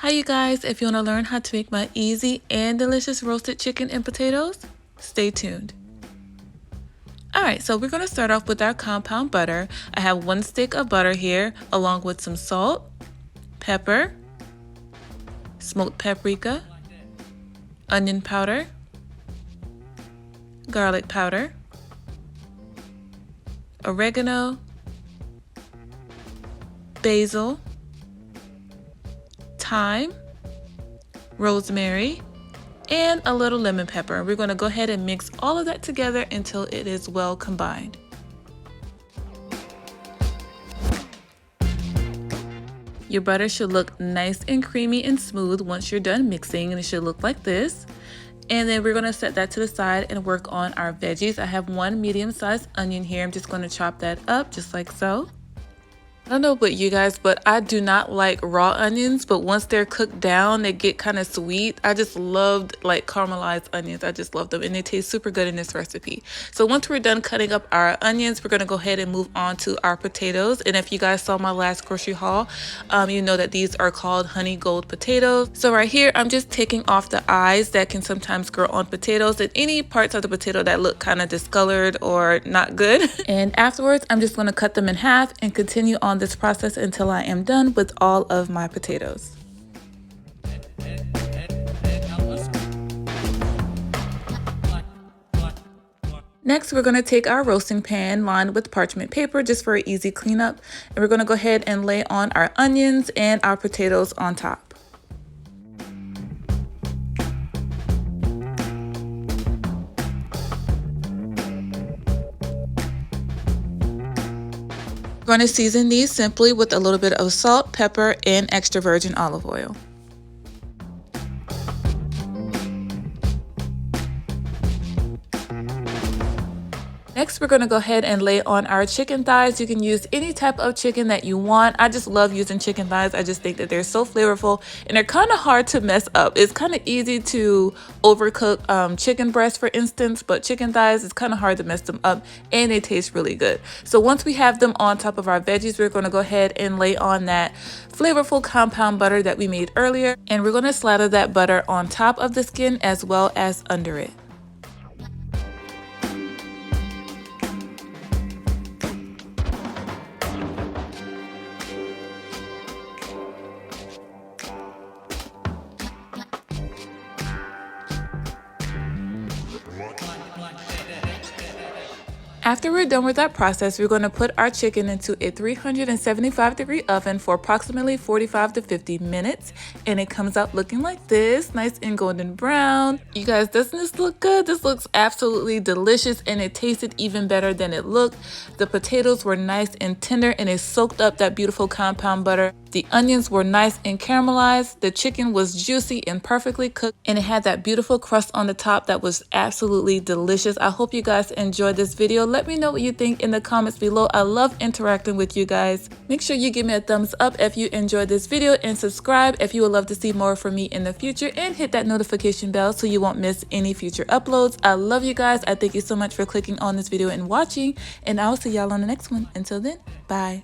Hi you guys, if you want to learn how to make my easy and delicious roasted chicken and potatoes, stay tuned. Alright, so we're going to start off with our compound butter. I have 1 stick of butter here along with some salt, pepper, smoked paprika, onion powder, garlic powder, oregano, basil, thyme, rosemary, and a little lemon pepper. We're going to go ahead and mix all of that together until it is well combined. Your butter should look nice and creamy and smooth once you're done mixing, and it should look like this. And then we're going to set that to the side and work on our veggies. I have 1 medium-sized onion here. I'm just going to chop that up just like so. I don't know about you guys, but I do not like raw onions, but once they're cooked down, they get kind of sweet. I just loved like caramelized onions. I just love them, and they taste super good in this recipe. So once we're done cutting up our onions, we're going to go ahead and move on to our potatoes. And if you guys saw my last grocery haul, you know that these are called honey gold potatoes. So right here, I'm just taking off the eyes that can sometimes grow on potatoes and any parts of the potato that look kind of discolored or not good. And afterwards, I'm just going to cut them in half and continue on this process until I am done with all of my potatoes. Next, we're going to take our roasting pan lined with parchment paper just for an easy cleanup, and we're going to go ahead and lay on our onions and our potatoes on top. We're going to season these simply with a little bit of salt, pepper, and extra virgin olive oil. Next, we're going to go ahead and lay on our chicken thighs. You can use any type of chicken that you want. I just love using chicken thighs. I just think that they're so flavorful and they're kind of hard to mess up. It's kind of easy to overcook chicken breast, for instance, but chicken thighs, it's kind of hard to mess them up, and they taste really good. So once we have them on top of our veggies, we're going to go ahead and lay on that flavorful compound butter that we made earlier, and we're going to slather that butter on top of the skin as well as under it. After we're done with that process, we're going to put our chicken into a 375-degree oven for approximately 45 to 50 minutes. And it comes out looking like this, nice and golden brown. You guys, doesn't this look good? This looks absolutely delicious, and it tasted even better than it looked. The potatoes were nice and tender, and it soaked up that beautiful compound butter. The onions were nice and caramelized. The chicken was juicy and perfectly cooked, and it had that beautiful crust on the top that was absolutely delicious. I hope you guys enjoyed this video. Let me know what you think in the comments below. I love interacting with you guys. Make sure you give me a thumbs up if you enjoyed this video, and subscribe if you would love to see more from me in the future, and hit that notification bell so you won't miss any future uploads. I love you guys. I thank you so much for clicking on this video and watching, and I'll see y'all on the next one. Until then, bye.